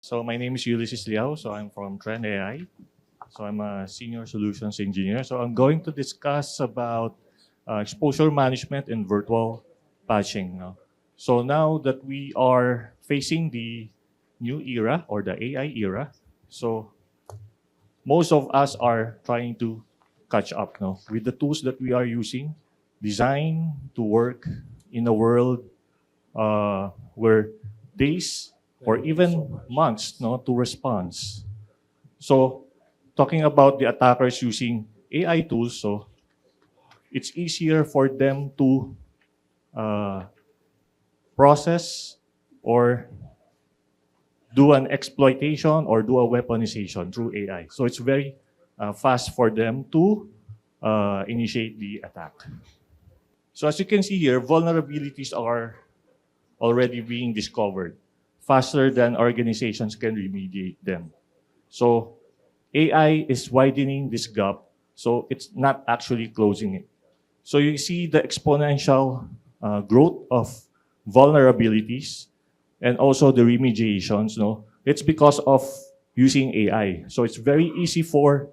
So my name is Ulysses Liao. So I'm from TrendAI. So I'm a senior solutions engineer. So I'm going to discuss about exposure management and virtual patching. So now that we are facing the new era or the AI era, so most of us are trying to catch up now with the tools that we are using, designed to work in a world where days or even months to respond. So talking about the attackers using AI tools, so it's easier for them to uh, process or do an exploitation or do a weaponization through AI. So it's very fast for them to initiate the attack. So as you can see here, vulnerabilities are already being discovered faster than organizations can remediate them. So AI is widening this gap, so it's not actually closing it. So you see the exponential growth of vulnerabilities and also the remediations. It's because of using AI. So it's very easy for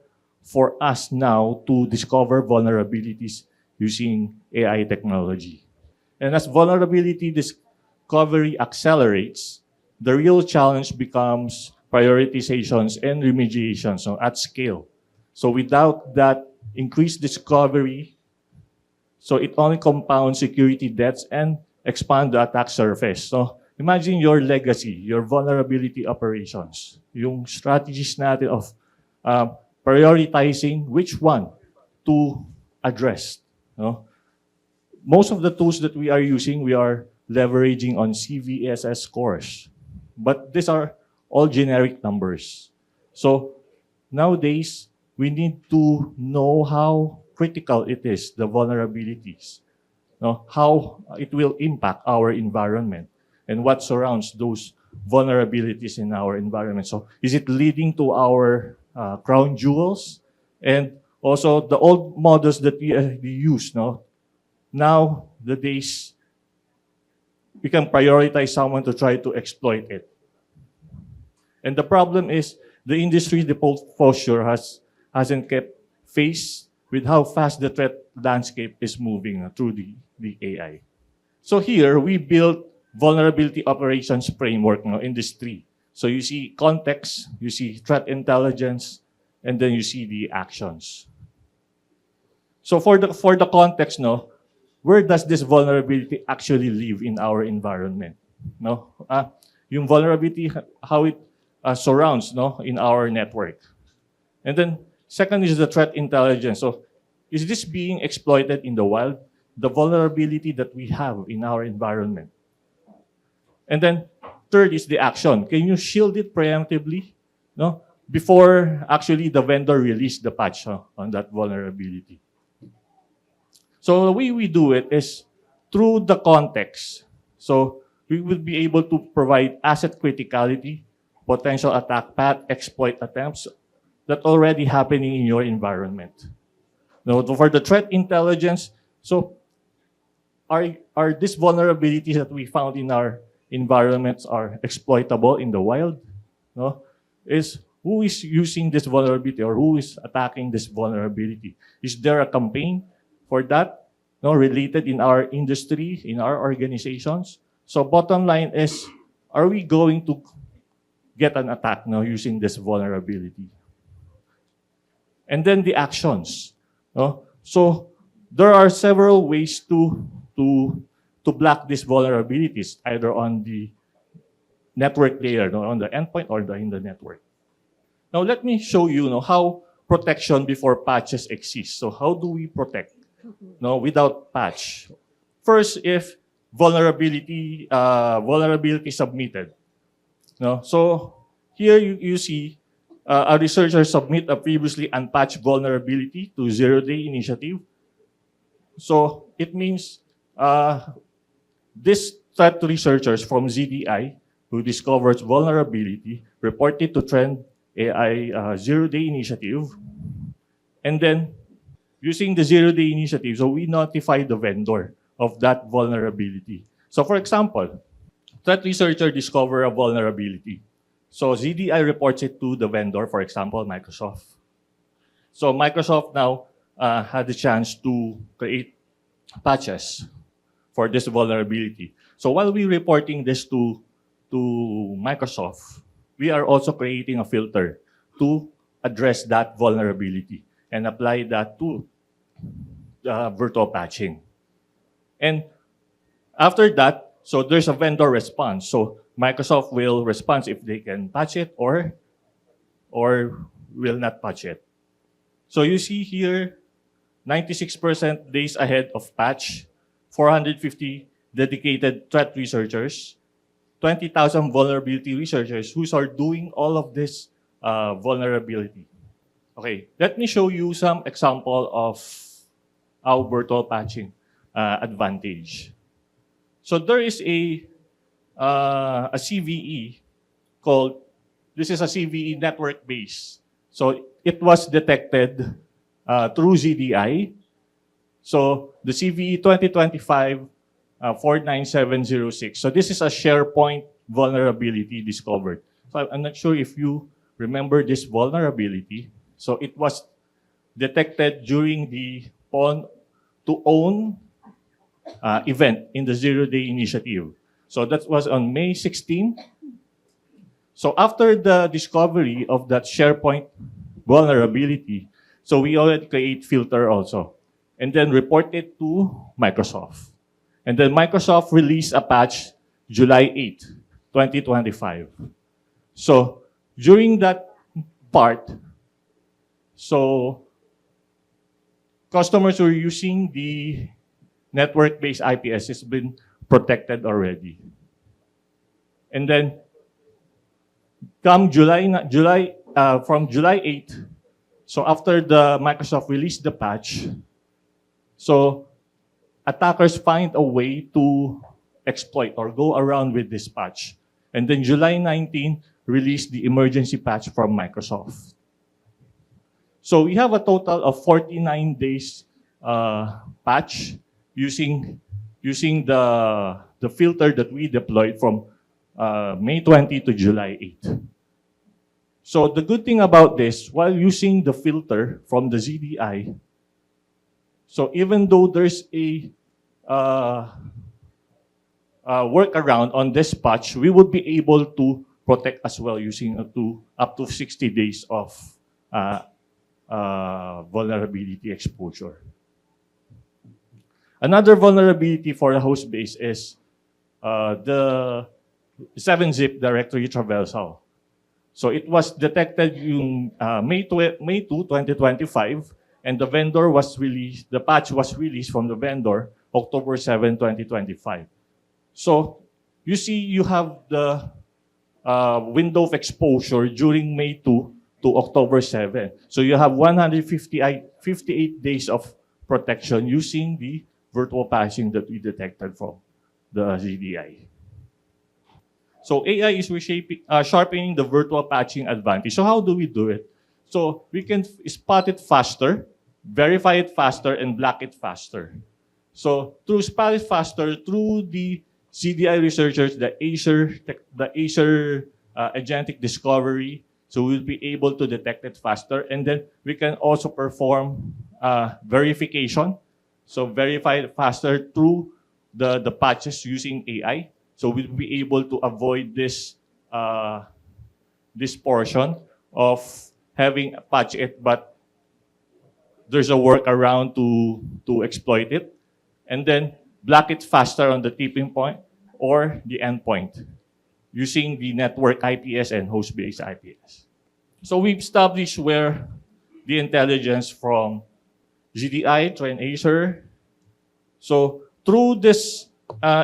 us now to discover vulnerabilities using AI technology. And as vulnerability discovery accelerates, the real challenge becomes prioritizations and remediations at scale. So without that increased discovery, so it only compounds security debts and expand the attack surface. So imagine your legacy, your vulnerability operations, yung strategies natin of prioritizing which one to address. Most of the tools that we are using, we are leveraging on CVSS scores. But these are all generic numbers. So nowadays, we need to know how critical it is, the vulnerabilities, how it will impact our environment and what surrounds those vulnerabilities in our environment. So is it leading to our crown jewels? And also the old models that we use, now the days we can prioritize someone to try to exploit it. And the problem is the industry default posture hasn't kept pace with how fast the threat landscape is moving through the AI. So here we built vulnerability operations framework in this tree. So you see context, you see threat intelligence, and then you see the actions. So for the context, where does this vulnerability actually live in our environment? Yung vulnerability, how it surrounds in our network. And then second is the threat intelligence. So is this being exploited in the wild? The vulnerability that we have in our environment. And then third is the action. Can you shield it preemptively before actually the vendor released the patch on that vulnerability? So the way we do it is through the context. So we will be able to provide asset criticality, potential attack path, exploit attempts that already happening in your environment. For the threat intelligence, so are these vulnerabilities that we found in our environments are exploitable in the wild? Is who is using this vulnerability or who is attacking this vulnerability? Is there a campaign for that related in our industry, in our organizations? So bottom line is, are we going to get an attack using this vulnerability? And then the actions. So there are several ways to block these vulnerabilities, either on the network layer, on the endpoint or in the network. Now let me show you how protection before patches exists. So how do we protect without patch? First, if vulnerability submitted. So here you see a researcher submit a previously unpatched vulnerability to zero-day initiative. So it means these threat researchers from ZDI who discovers vulnerability reported to TrendAI zero-day initiative. And then using the zero-day initiative, so we notify the vendor of that vulnerability. So for example, threat researcher discover a vulnerability. So ZDI reports it to the vendor, for example, Microsoft. So Microsoft now had the chance to create patches for this vulnerability. So while we're reporting this to Microsoft, we are also creating a filter to address that vulnerability and apply that to virtual patching. And after that, so there's a vendor response. So Microsoft will respond if they can patch it or will not patch it. So you see here, 96% days ahead of patch, 450 dedicated threat researchers, 20,000 vulnerability researchers who are doing all of this vulnerability. Okay, let me show you some example of our virtual patching advantage. So there is a CVE called, this is a CVE network base. So it was detected through ZDI. So the CVE 2025-49706. So this is a SharePoint vulnerability discovered. So I'm not sure if you remember this vulnerability. So it was detected during the Pawn to Own event in the Zero-Day Initiative. So that was on May 16. So after the discovery of that SharePoint vulnerability, so we already create filter also, and then report it to Microsoft. And then Microsoft released a patch July 8, 2025. So during that part, so customers who are using the network-based IPS has been protected already. And then come from July 8, so after the Microsoft released the patch, so attackers find a way to exploit or go around with this patch. And then July 19 released the emergency patch from Microsoft. So we have a total of 49 days patch using the filter that we deployed from May 20 to July 8. So the good thing about this, while using the filter from the ZDI, so even though there's a workaround on this patch, we would be able to protect as well using up to 60 days of vulnerability exposure. Another vulnerability for the host base is the 7-zip directory traversal. So it was detected in May 2, 2025, and the patch was released from the vendor October 7, 2025. So you see you have the window of exposure during May 2 to October 7. So you have 158 days of protection using the virtual patching that we detected from the ZDI. So AI is sharpening the virtual patching advantage. So how do we do it? So we can spot it faster, verify it faster, and block it faster. So through spot it faster, through the ZDI researchers, the Azure agentic discovery, so we'll be able to detect it faster. And then we can also perform verification. So verify it faster through the patches using AI. So we'll be able to avoid this portion of having patch it, but there's a workaround to exploit it. And then block it faster on the tipping point or the endpoint using the network IPS and host-based IPS. So we've established where the intelligence from ZDI, Liao-TrendAI. So through this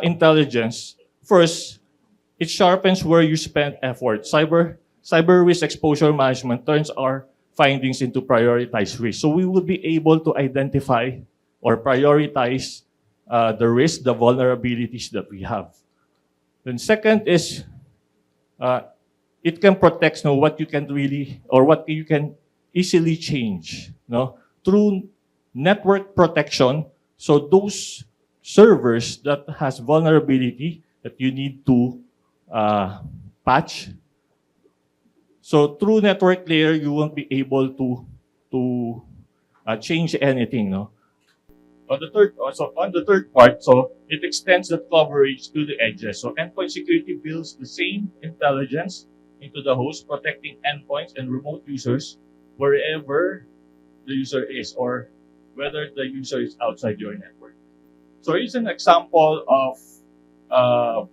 intelligence, first, it sharpens where you spend effort. Cyber risk exposure management turns our findings into prioritized risk. So we will be able to identify or prioritize the risk, the vulnerabilities that we have. Then second is, it can protect what you can really, or what you can easily change, through network protection. So those servers that has vulnerability that you need to patch, So through network layer, you won't be able to change anything, no? On the third part, so it extends the coverage to the edges. So endpoint security builds the same intelligence into the host, protecting endpoints and remote users wherever the user is, or whether the user is outside your network. So here's an example of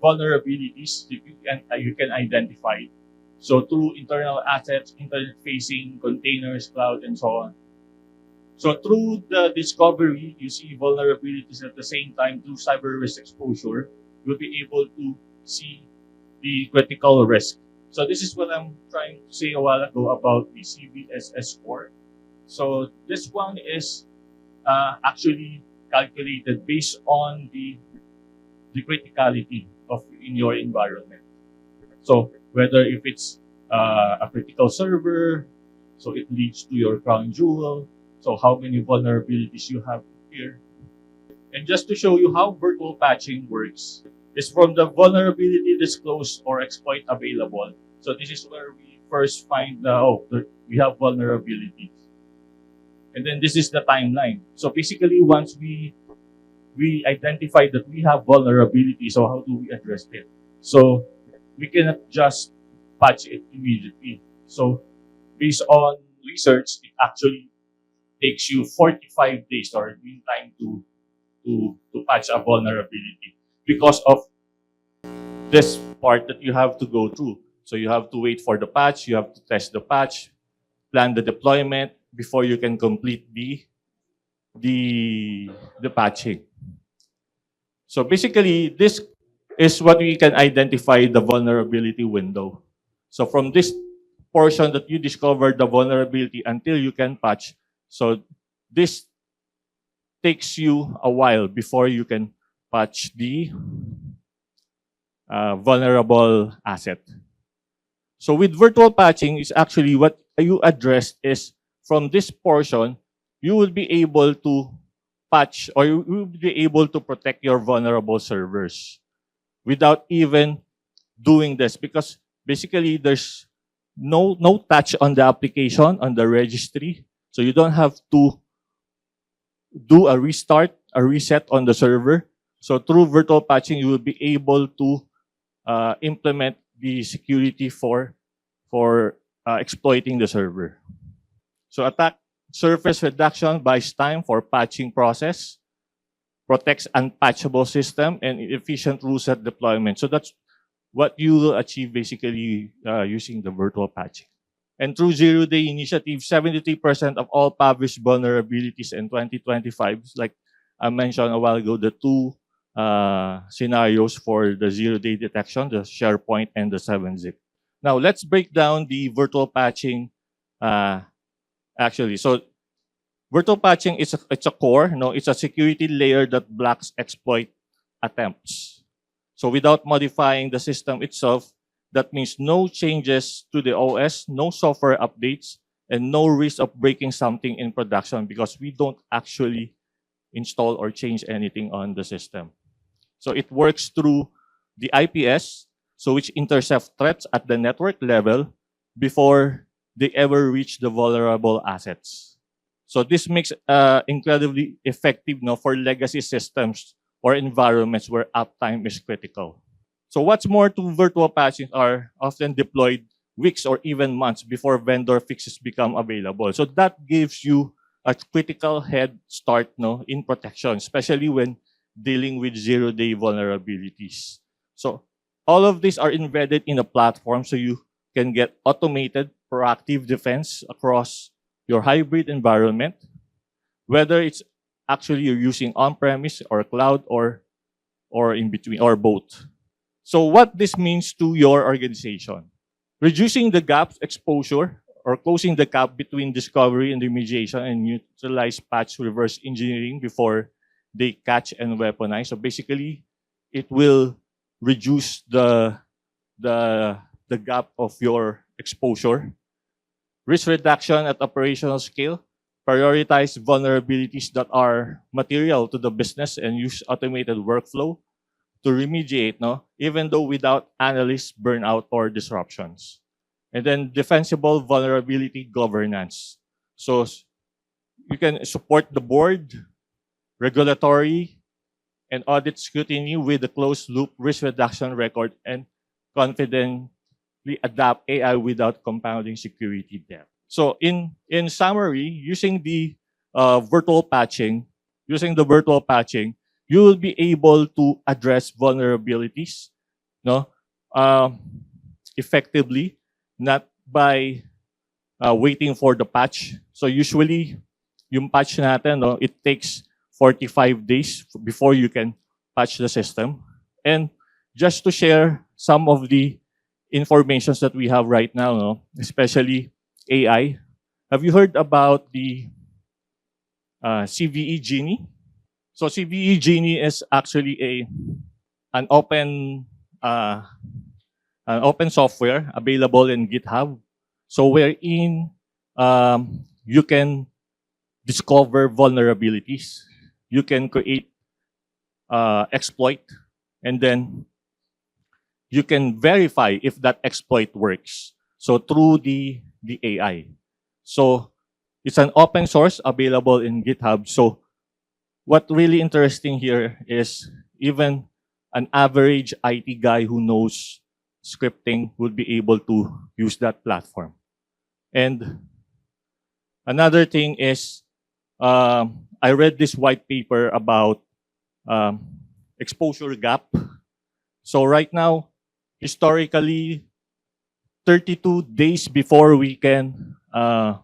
vulnerabilities that you can identify. So through internal assets, internet-facing, containers, cloud, and so on. So through the discovery, you see vulnerabilities at the same time through cyber risk exposure, you'll be able to see the critical risk. So this is what I'm trying to say a while ago about the CVSS score. So this one is actually calculated based on the criticality of in your environment. So whether if it's a critical server, so it leads to your crown jewel. So how many vulnerabilities you have here. And just to show you how virtual patching works, is from the vulnerability disclosed or exploit available. So this is where we first find we have vulnerabilities. And then this is the timeline. So basically, once we identify that we have vulnerability, so how do we address it? So we cannot just patch it immediately. So based on research, it actually takes you 45 days or mean time to patch a vulnerability because of this part that you have to go through. So you have to wait for the patch, you have to test the patch, plan the deployment before you can complete the patching. So basically, this is what we can identify the vulnerability window. So from this portion that you discovered the vulnerability until you can patch, so this takes you a while before you can patch the vulnerable asset. So with virtual patching, is actually what you addressed is from this portion, you will be able to patch or you will be able to protect your vulnerable servers without even doing this, because basically there's no touch on the application, on the registry. So you don't have to do a restart, a reset on the server. So through virtual patching, you will be able to implement the security for exploiting the server. So attack surface reduction buys time for patching process, protects unpatchable system, and efficient rule set deployment. So that's what you will achieve basically using the virtual patching. And through zero-day initiative, 73% of all published vulnerabilities in 2025, like I mentioned a while ago, the two scenarios for the zero-day detection, the SharePoint and the 7-zip. Now, let's break down the virtual patching actually. So virtual patching is it's a core, no, it's a security layer that blocks exploit attempts. So without modifying the system itself, that means no changes to the OS, no software updates, and no risk of breaking something in production because we don't actually install or change anything on the system. So it works through the IPS, so which intercept threats at the network level before they ever reach the vulnerable assets. So this makes incredibly effective for legacy systems or environments where uptime is critical. So what's more to virtual patching are often deployed weeks or even months before vendor fixes become available. So that gives you a critical head start in protection, especially when dealing with zero-day vulnerabilities. So all of these are embedded in a platform so you can get automated proactive defense across your hybrid environment, whether it's actually you're using on-premise or cloud or in between or both. So what this means to your organization: reducing the gap exposure or closing the gap between discovery and remediation and neutralize patch reverse engineering before they catch and weaponize. So basically, it will reduce the gap of your exposure. Risk reduction at operational scale. Prioritize vulnerabilities that are material to the business and use automated workflow to remediate, even though without analyst burnout or disruptions. And then defensible vulnerability governance. So you can support the board, regulatory, and audit scrutiny with a closed loop risk reduction record and confidently adapt AI without compounding security debt. So in summary, using the virtual patching, you will be able to address vulnerabilities, no, effectively, not by waiting for the patch. So usually, yung patch natin, no, it takes 45 days before you can patch the system. And just to share some of the informations that we have right now, no, especially AI. Have you heard about the CVE Genie? So CVE Genie is actually an open software available in GitHub. So wherein you can discover vulnerabilities, you can create exploit, and then you can verify if that exploit works. So through the AI. So it's an open source available in GitHub. So what really interesting here is even an average IT guy who knows scripting would be able to use that platform. And another thing is, I read this white paper about exposure gap. So right now, historically, 32 days before we can, the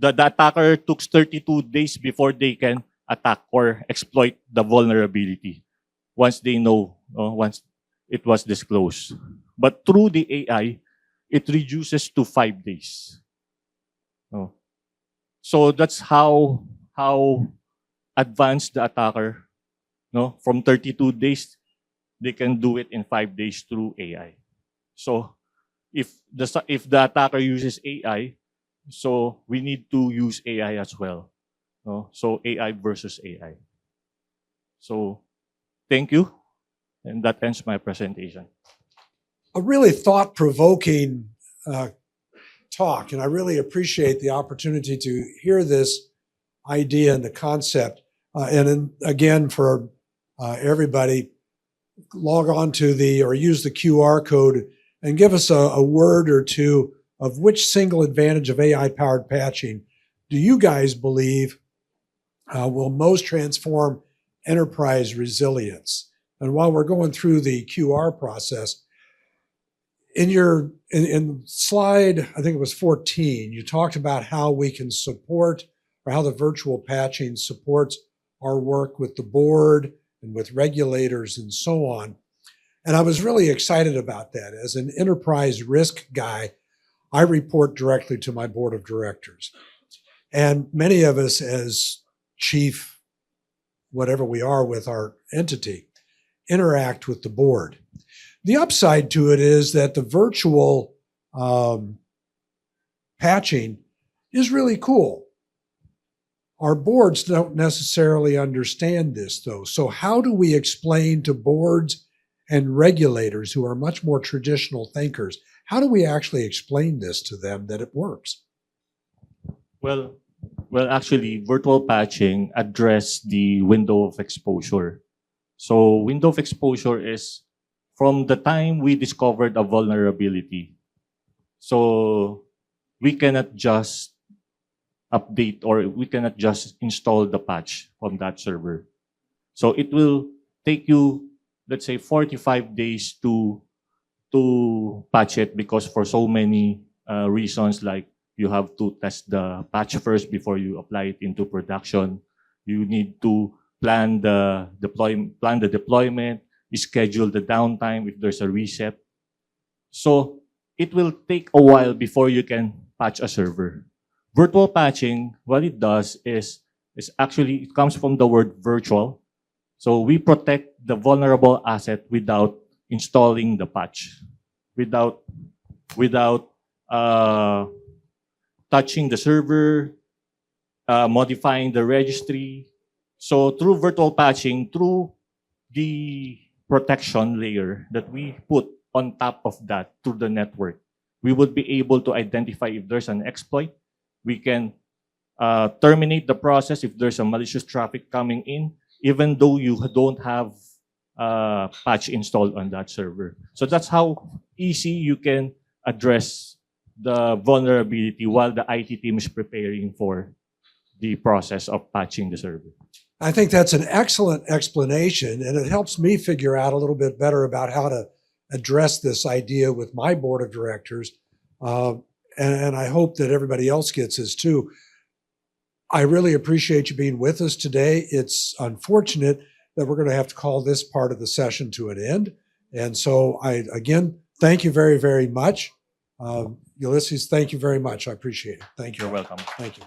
attacker took 32 days before they can attack or exploit the vulnerability once they know, once it was disclosed. But through the AI, it reduces to 5 days. So that's how advanced the attacker, no? From 32 days, they can do it in 5 days through AI. So if the attacker uses AI, so we need to use AI as well. No? So AI versus AI. So thank you, and that ends my presentation. A really thought-provoking talk, and I really appreciate the opportunity to hear this idea and the concept. Again, for everybody, log on to or use the QR code and give us a word or two of which single advantage of AI-powered patching do you guys believe will most transform enterprise resilience. And while we're going through the QR process, in slide, I think it was 14, you talked about how we can support, or how the virtual patching supports our work with the board and with regulators and so on. And I was really excited about that. As an enterprise risk guy, I report directly to my board of directors. And many of us as chief, whatever we are with our entity, interact with the board. The upside to it is that the virtual patching is really cool. Our boards don't necessarily understand this, though. So how do we explain to boards and regulators who are much more traditional thinkers, how do we actually explain this to them that it works? Well, actually, virtual patching address the window of exposure. So window of exposure is from the time we discovered a vulnerability. So we cannot just update or we cannot just install the patch from that server. So it will take you, let's say, 45 days to patch it, because for so many reasons, like you have to test the patch first before you apply it into production. You need to plan the deployment, schedule the downtime if there's a reset. So it will take a while before you can patch a server. Virtual patching, what it does is actually, it comes from the word virtual. So we protect the vulnerable asset without installing the patch, without touching the server, modifying the registry. So through virtual patching, through the protection layer that we put on top of that through the network, we would be able to identify if there's an exploit. We can terminate the process if there's a malicious traffic coming in, even though you don't have patch installed on that server. So that's how easy you can address the vulnerability while the IT team is preparing for the process of patching the server. I think that's an excellent explanation, and it helps me figure out a little bit better about how to address this idea with my board of directors. And I hope that everybody else gets this too. I really appreciate you being with us today. It's unfortunate that we're going to have to call this part of the session to an end. And so again, thank you very, very much. Ulysses, thank you very much. I appreciate it. Thank you. You're welcome. Thank you.